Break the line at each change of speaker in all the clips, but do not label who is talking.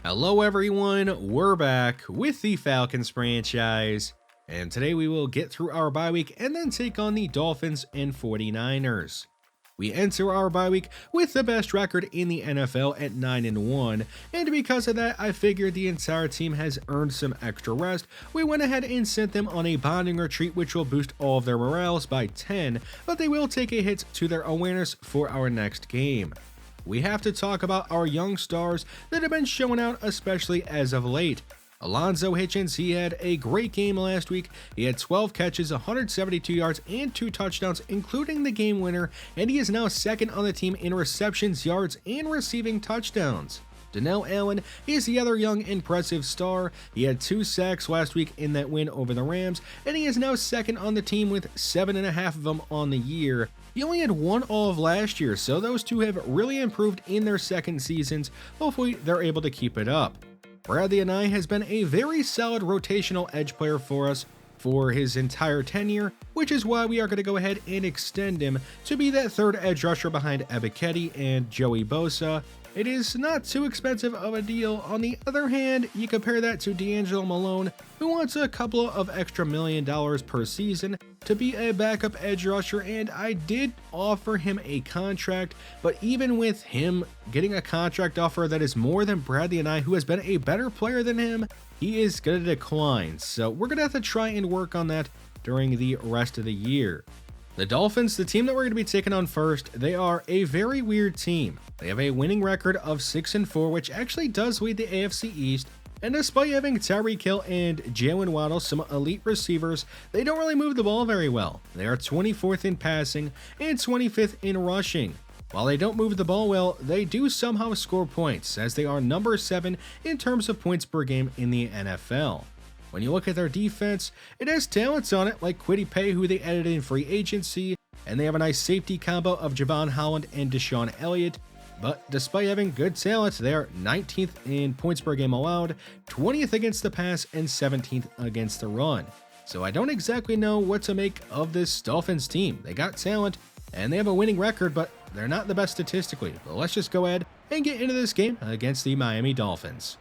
Hello everyone, we're back with the Falcons franchise, and today we will get through our bye week and then take on the Dolphins and 49ers. We enter our bye week with the best record in the NFL at 9-1, and because of that I figured the entire team has earned some extra rest. We went ahead and sent them on a bonding retreat which will boost all of their morales by 10, but they will take a hit to their awareness for our next game. We have to talk about our young stars that have been showing out, especially as of late. Alonzo Hitchens, he had a great game last week. He had 12 catches, 172 yards, and 2 touchdowns, including the game winner, and he is now second on the team in receptions, yards, and receiving touchdowns. Donnell Allen is the other young impressive star. He had 2 sacks last week in that win over the Rams, and he is now second on the team with 7.5 of them on the year. He only had 1 all of last year, so those two have really improved in their second seasons. Hopefully they're able to keep it up. Bradley Anae has been a very solid rotational edge player for us for his entire tenure, which is why we are going to go ahead and extend him to be that third edge rusher behind Ebiketie and Joey Bosa. It is not too expensive of a deal. On the other hand, you compare that to D'Angelo Malone, who wants a couple of extra $1 million per season to be a backup edge rusher, and I did offer him a contract, but even with him getting a contract offer that is more than Bradley Anae, who has been a better player than him, he is going to decline. So we're going to have to try and work on that during the rest of the year. The Dolphins, the team that we're going to be taking on first, they are a very weird team. They have a winning record of 6-4, which actually does lead the AFC East, and despite having Tyreek Hill and Jalen Waddle, some elite receivers, they don't really move the ball very well. They are 24th in passing and 25th in rushing. While they don't move the ball well, they do somehow score points, as they are number 7 in terms of points per game in the NFL. When you look at their defense, it has talents on it like Kwity Paye, who they added in free agency, and they have a nice safety combo of Javon Holland and Deshaun Elliott. But despite having good talent, they are 19th in points per game allowed, 20th against the pass, and 17th against the run. So I don't exactly know what to make of this Dolphins team. They got talent, and they have a winning record, but they're not the best statistically. But let's just go ahead and get into this game against the Miami Dolphins.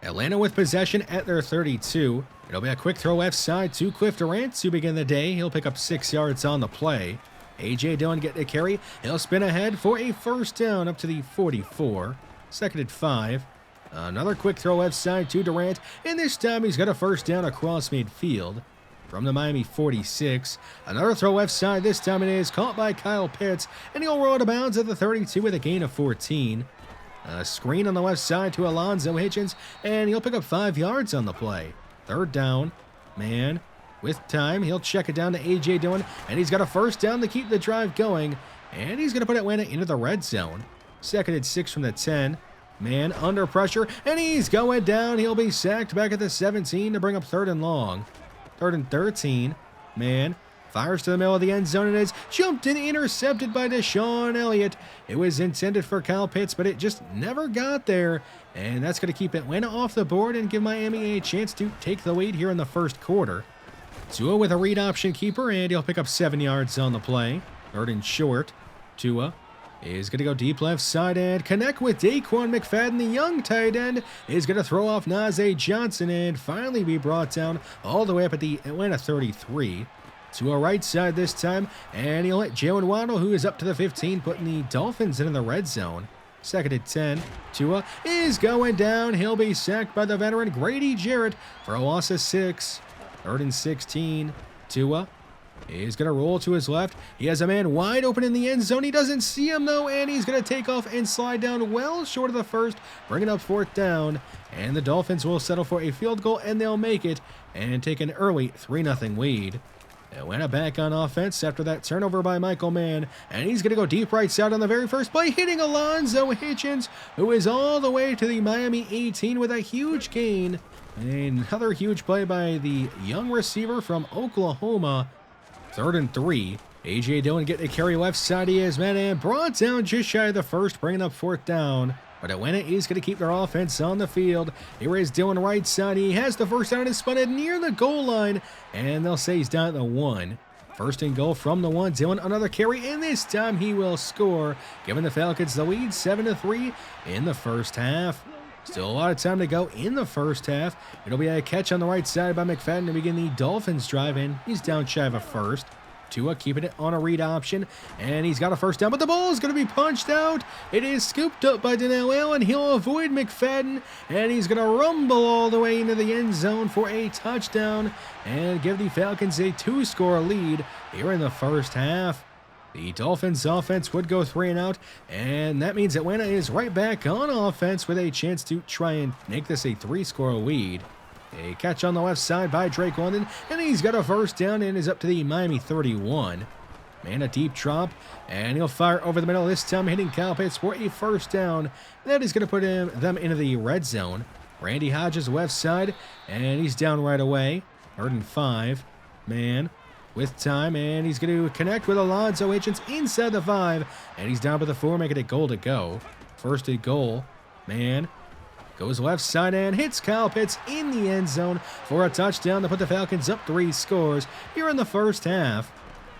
Atlanta with possession at their 32. It'll be a quick throw left side to Cliff Durant to begin the day. He'll pick up 6 yards on the play. A.J. Dillon getting a carry. He'll spin ahead for a first down up to the 44. Second and 5. Another quick throw left side to Durant, and this time he's got a first down across midfield. From the Miami 46, another throw left side. This time it is caught by Kyle Pitts, and he'll roll out of bounds at the 32 with a gain of 14. A screen on the left side to Alonzo Hitchens, and he'll pick up 5 yards on the play. Third down, man. With time, he'll check it down to A.J. Dillon, and he's got a first down to keep the drive going, and he's going to put Atlanta into the red zone. Second and 6 from the 10. Man under pressure, and he's going down. He'll be sacked back at the 17 to bring up third and long. Third and 13. Man fires to the middle of the end zone and is jumped and intercepted by Deshaun Elliott. It was intended for Kyle Pitts, but it just never got there. And that's going to keep Atlanta off the board and give Miami a chance to take the lead here in the first quarter. Tua with a read option keeper, and he'll pick up 7 yards on the play. Third and short. Tua is going to go deep left side and connect with Daquan McFadden. The young tight end is going to throw off Najee Johnson and finally be brought down all the way up at the Atlanta 33. To a right side this time, and he'll hit Jalen Waddle, who is up to the 15, putting the Dolphins in the red zone. Second and 10. Tua is going down. He'll be sacked by the veteran Grady Jarrett for a loss of 6. Third and 16. Tua is going to roll to his left. He has a man wide open in the end zone. He doesn't see him, though, and he's going to take off and slide down well short of the first, bringing up fourth down. And the Dolphins will settle for a field goal, and they'll make it and take an early 3-0 lead. Atlanta back on offense after that turnover by Michael Mann, and he's going to go deep right side on the very first play, hitting Alonzo Hitchens, who is all the way to the Miami 18 with a huge gain. Another huge play by the young receiver from Oklahoma. Third and 3. A.J. Dillon getting a carry left side. He is met and brought down just shy of the first, bringing up fourth down. But Atlanta is going to keep their offense on the field. Here is Dillon right side. He has the first down and is spotted near the goal line. And they'll say he's down at the 1. First and goal from the 1. Dillon another carry, and this time he will score, giving the Falcons the lead 7-3 in the first half. Still a lot of time to go in the first half. It'll be a catch on the right side by McFadden to begin the Dolphins drive in. He's down shy of a first. Tua keeping it on a read option, and he's got a first down, but the ball is going to be punched out. It is scooped up by Donnell Allen. He'll avoid McFadden, and he's going to rumble all the way into the end zone for a touchdown and give the Falcons a 2-score lead here in the first half. The Dolphins offense would go 3 and out, and that means Atlanta is right back on offense with a chance to try and make this a 3-score lead. A catch on the left side by Drake London, and he's got a first down and is up to the Miami 31. Man, a deep drop, and he'll fire over the middle, this time hitting Kyle Pitts for a first down. That is going to put them into the red zone. Randy Hodges left side, and he's down right away. 3rd and 5. Man, with time, and he's going to connect with Alonzo Hitchens inside the 5, and he's down by the 4, making it goal to go. 1st and goal. Man, goes left side and hits Kyle Pitts in the end zone for a touchdown to put the Falcons up 3 scores here in the first half.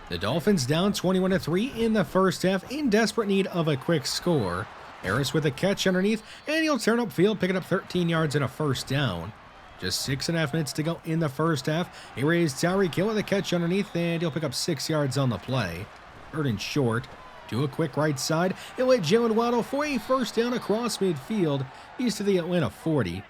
The Dolphins down 21-3 in the first half, in desperate need of a quick score. Harris with a catch underneath, and he'll turn upfield, picking up 13 yards and a first down. Just 6.5 minutes to go in the first half. He raised Tyreek Hill with a catch underneath, and he'll pick up 6 yards on the play. 3rd and short. To a quick right side, he'll hit Jalen Waddle for a first down across midfield. He's to the Atlanta 40.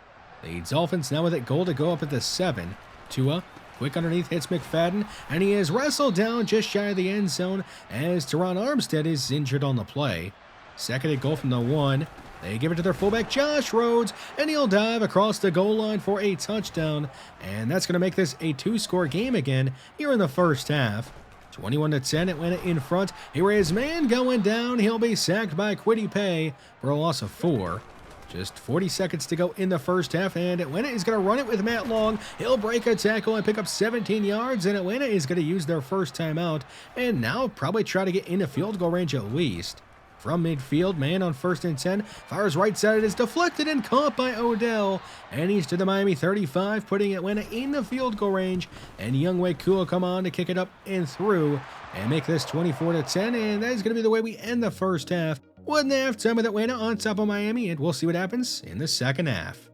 The Dolphins now with it goal to go up at the 7. Tua, quick underneath, hits McFadden, and he is wrestled down just shy of the end zone as Teron Armstead is injured on the play. 2nd and goal from the 1. They give it to their fullback, Josh Rhodes, and he'll dive across the goal line for a touchdown. And that's going to make this a 2-score game again here in the first half. 21-10, Atlanta in front. Here is man going down. He'll be sacked by Kwity Paye for a loss of 4. Just 40 seconds to go in the first half, and Atlanta is going to run it with Matt Long. He'll break a tackle and pick up 17 yards, and Atlanta is going to use their first timeout, and now probably try to get into field goal range at least. From midfield, man on 1st and 10, fires right side, it is deflected and caught by Odell, and he's to the Miami 35, putting Atlanta in the field goal range, and Younghoe Koo will come on to kick it up and through, and make this 24-10, and that is going to be the way we end the first half. 1.5 time with Atlanta on top of Miami, and we'll see what happens in the second half.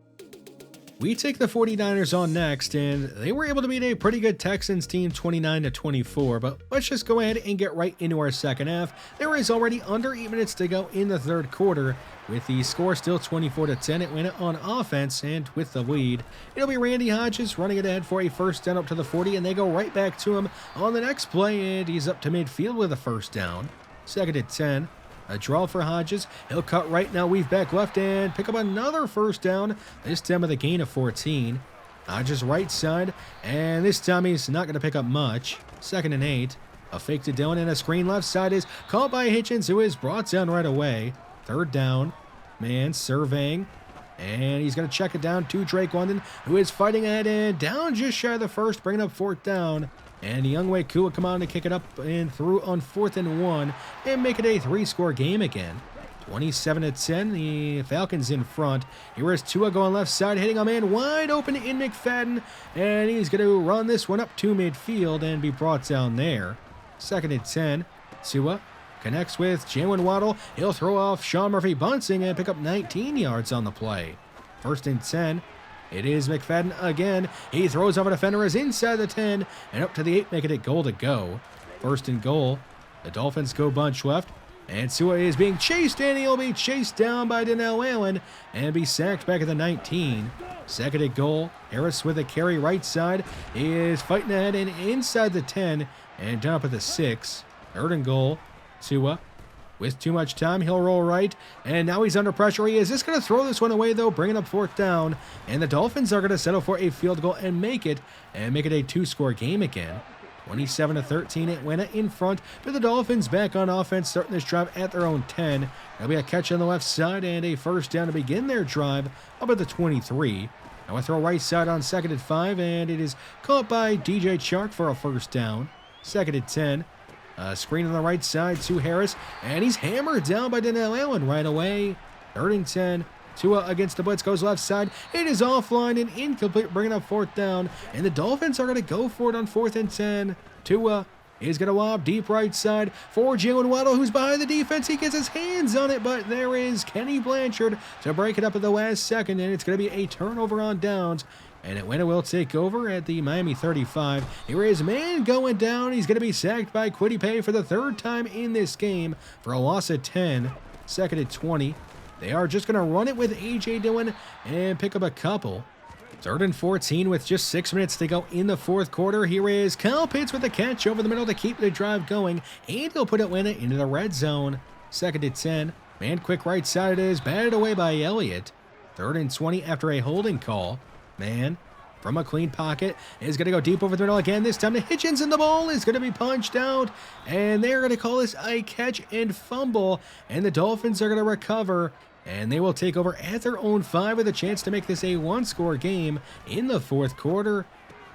We take the 49ers on next, and they were able to beat a pretty good Texans team 29-24, but let's just go ahead and get right into our second half. There is already under 8 minutes to go in the third quarter, with the score still 24-10. Atlanta on offense, and with the lead, it'll be Randy Hodges running it ahead for a first down up to the 40, and they go right back to him on the next play, and he's up to midfield with a first down. 2nd and 10. A draw for Hodges. He'll cut right now, weave back left, and pick up another first down, this time with a gain of 14. Hodges right side, and this time he's not going to pick up much. 2nd and 8. A fake to Dillon, and a screen left side is caught by Hitchens, who is brought down right away. 3rd down. Man surveying, and he's going to check it down to Drake London, who is fighting ahead and down just shy of the first, bringing up 4th down. And Younghoe Koo will come on to kick it up and through on 4th and 1 and make it a 3-score game again. 27-10, the Falcons in front. Here is Tua going left side, hitting a man wide open in McFadden, and he's going to run this one up to midfield and be brought down there. 2nd and 10, Tua connects with Jalen Waddle. He'll throw off Sean Murphy-Bunting and pick up 19 yards on the play. 1st and 10. It is McFadden again. He throws over defender, is inside the 10 and up to the 8, making it goal to go. 1st and goal. The Dolphins go bunch left, and Tua is being chased, and he'll be chased down by Donnell Allen and be sacked back at the 19. 2nd and goal. Harris with a carry right side. He is fighting ahead and inside the 10 and down up at the 6. 3rd and goal. Tua with too much time, he'll roll right, and now he's under pressure. He is just going to throw this one away, though, bringing up 4th down, and the Dolphins are going to settle for a field goal and make it a 2-score game again. 27-13, Atlanta in front, but the Dolphins back on offense, starting this drive at their own 10. There'll be a catch on the left side and a first down to begin their drive up at the 23. Now a throw right side on 2nd and 5, and it is caught by DJ Chark for a first down. 2nd and 10. Screen on the right side to Harris, and he's hammered down by Donnell Allen right away. 3rd and 10. Tua against the blitz, goes left side. It is offline and incomplete, bringing up 4th down, and the Dolphins are going to go for it on 4th and 10. Tua is going to lob deep right side for Jalen Waddle, who's behind the defense. He gets his hands on it, but there is Kenny Blanchard to break it up at the last second, and it's going to be a turnover on downs. And Atlanta will take over at the Miami 35. Here is man going down. He's going to be sacked by Kwity Paye for the third time in this game for a loss of 10. Second and 20. They are just going to run it with A.J. Dillon and pick up a couple. Third and 14 with just 6 minutes to go in the fourth quarter. Here is Kyle Pitts with the catch over the middle to keep the drive going, and he'll put Atlanta into the red zone. Second and 10. Man quick right side it is, batted away by Elliott. Third and 20 after a holding call. Man from a clean pocket is going to go deep over the middle again. This time to Hitchens, and the ball is going to be punched out. And they're going to call this a catch and fumble. And the Dolphins are going to recover. And they will take over at their own 5 with a chance to make this a one-score game in the fourth quarter.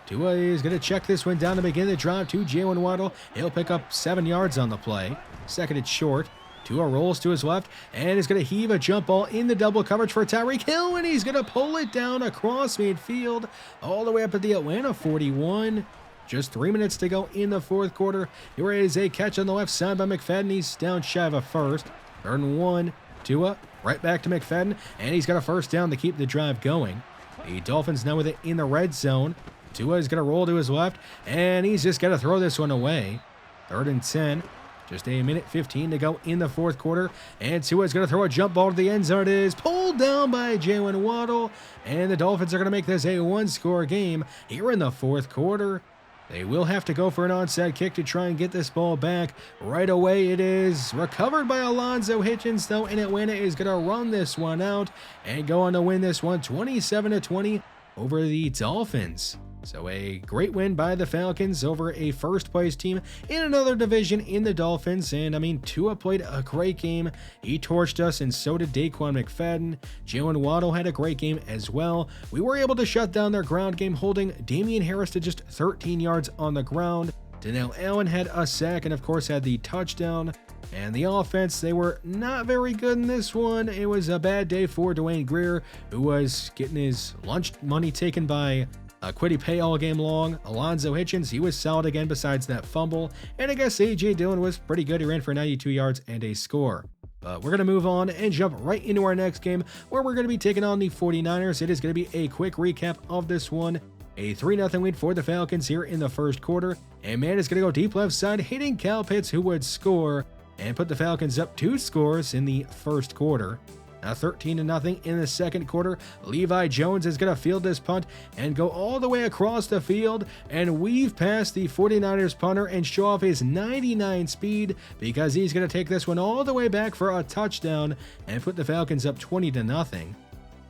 Tua is going to check this one down to begin the drive to Jalen Waddle. He'll pick up 7 yards on the play. Second and short. Tua rolls to his left and is going to heave a jump ball in the double coverage for Tyreek Hill, and he's going to pull it down across midfield all the way up at the Atlanta 41. Just 3 minutes to go in the fourth quarter. Here is a catch on the left side by McFadden. He's down shy of a first. Third and 1. Tua right back to McFadden, and he's got a first down to keep the drive going. The Dolphins now with it in the red zone. Tua is going to roll to his left, and he's just got to throw this one away. Third and 10. Just a minute 15 to go in the fourth quarter, and Tua's going to throw a jump ball to the end zone. It is pulled down by Jalen Waddle, and the Dolphins are going to make this a one-score game here in the fourth quarter. They will have to go for an onside kick to try and get this ball back. Right away, it is recovered by Alonzo Hitchens, though, and Atlanta is going to run this one out and go on to win this one 27-20 over the Dolphins. So a great win by the Falcons over a first-place team in another division in the Dolphins. And, I mean, Tua played a great game. He torched us, and so did Daquan McFadden. Jalen Waddle had a great game as well. We were able to shut down their ground game, holding Damian Harris to just 13 yards on the ground. Donnell Allen had a sack and, of course, had the touchdown. And the offense, they were not very good in this one. It was a bad day for Dwayne Greer, who was getting his lunch money taken by Kwity Paye all game long. Alonzo Hitchens, he was solid again besides that fumble. And I guess A.J. Dillon was pretty good. He ran for 92 yards and a score. But we're going to move on and jump right into our next game, where we're going to be taking on the 49ers. It is going to be a quick recap of this one. A 3-0 lead for the Falcons here in the first quarter. And man is going to go deep left side, hitting Kyle Pitts, who would score and put the Falcons up 2 scores in the first quarter. Now 13-0 in the second quarter. Levi Jones is going to field this punt and go all the way across the field and weave past the 49ers punter and show off his 99 speed, because he's going to take this one all the way back for a touchdown and put the Falcons up 20-0.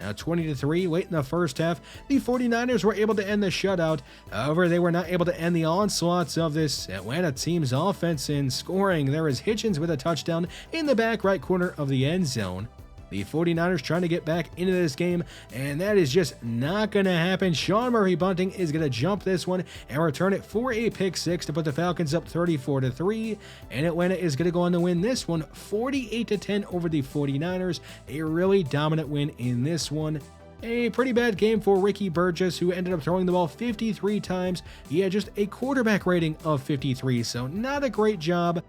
Now 20-3 late in the first half, the 49ers were able to end the shutout. However, they were not able to end the onslaughts of this Atlanta team's offense in scoring. There is Hitchens with a touchdown in the back right corner of the end zone. The 49ers trying to get back into this game, and that is just not going to happen. Sean Murray Bunting is going to jump this one and return it for a pick six to put the Falcons up 34-3, and Atlanta is going to go on to win this one 48-10 over the 49ers. A really dominant win in this one. A pretty bad game for Ricky Burgess, who ended up throwing the ball 53 times. He had just a quarterback rating of 53, so not a great job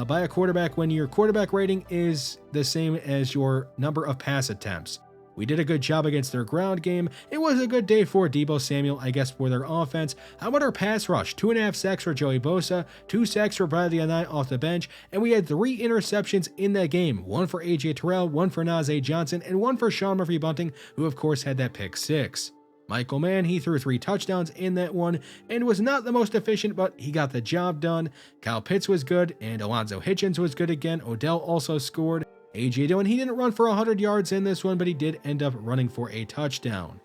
by a quarterback when your quarterback rating is the same as your number of pass attempts. We did a good job against their ground game. It was a good day for Deebo Samuel, I guess, for their offense. How about our pass rush? 2.5 sacks for Joey Bosa, 2 sacks for Bradley Anae off the bench, and we had 3 interceptions in that game. 1 for AJ Terrell, 1 for Najee Johnson, and 1 for Sean Murphy Bunting, who of course had that pick six. Michael Mann, he threw 3 touchdowns in that one and was not the most efficient, but he got the job done. Kyle Pitts was good, and Alonzo Hitchens was good again. Odell also scored. A.J. Dillon, he didn't run for 100 yards in this one, but he did end up running for a touchdown.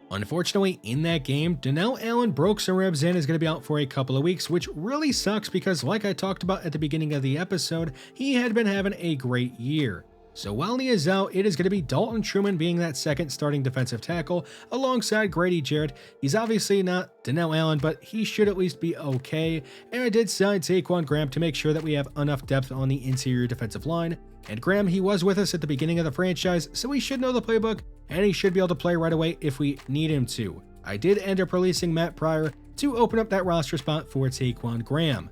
Unfortunately, in that game, Donnell Allen broke some ribs and is going to be out for a couple of weeks, which really sucks because, like I talked about at the beginning of the episode, he had been having a great year. So while he is out, it is going to be Dalton Truman being that second starting defensive tackle alongside Grady Jarrett. He's obviously not Donnell Allen, but he should at least be okay. And I did sign Saquon Graham to make sure that we have enough depth on the interior defensive line. And Graham, he was with us at the beginning of the franchise, so he should know the playbook, and he should be able to play right away if we need him to. I did end up releasing Matt Pryor to open up that roster spot for Saquon Graham.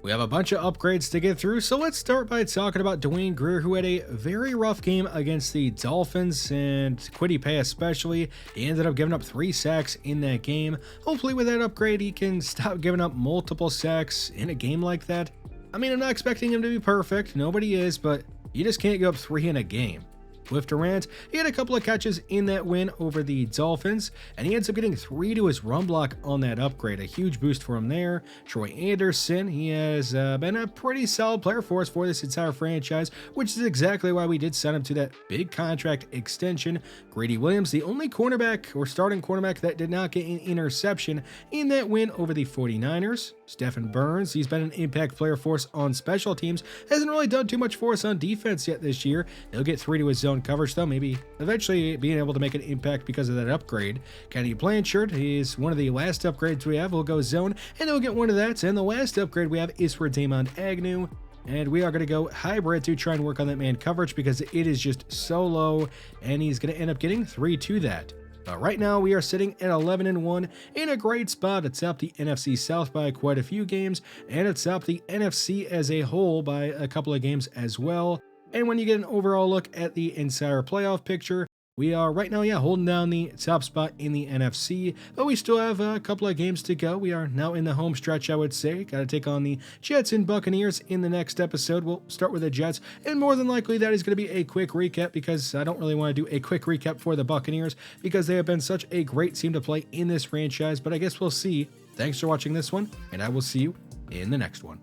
We have a bunch of upgrades to get through, so let's start by talking about Dwayne Greer, who had a very rough game against the Dolphins, and Kwity Paye especially. He ended up giving up 3 sacks in that game. Hopefully with that upgrade, he can stop giving up multiple sacks in a game like that. I mean, I'm not expecting him to be perfect, nobody is, but you just can't give up 3 in a game. With Durant, he had a couple of catches in that win over the Dolphins, and he ends up getting 3 to his run block on that upgrade. A huge boost for him there. Troy Anderson, he has been a pretty solid player for us for this entire franchise, which is exactly why we did sign him to that big contract extension. Grady Williams, the only cornerback or starting cornerback that did not get an interception in that win over the 49ers. Stephen Burns, he's been an impact player for us on special teams. Hasn't really done too much for us on defense yet this year. He'll get 3 to his zone coverage though, maybe eventually being able to make an impact because of that upgrade. Kenny Blanchard, he's one of the last upgrades we have. We'll go zone and he'll get 1 of that. And the last upgrade we have is for Damon Agnew. And we are going to go hybrid to try and work on that man coverage because it is just so low, and he's going to end up getting 3 to that. Right now we are sitting at 11-1 in a great spot. It's up the NFC South by quite a few games, and it's up the NFC as a whole by a couple of games as well. And when you get an overall look at the entire playoff picture, we are right now, holding down the top spot in the NFC, but we still have a couple of games to go. We are now in the home stretch, I would say. Got to take on the Jets and Buccaneers in the next episode. We'll start with the Jets, and more than likely that is going to be a quick recap because I don't really want to do a quick recap for the Buccaneers because they have been such a great team to play in this franchise, but I guess we'll see. Thanks for watching this one, and I will see you in the next one.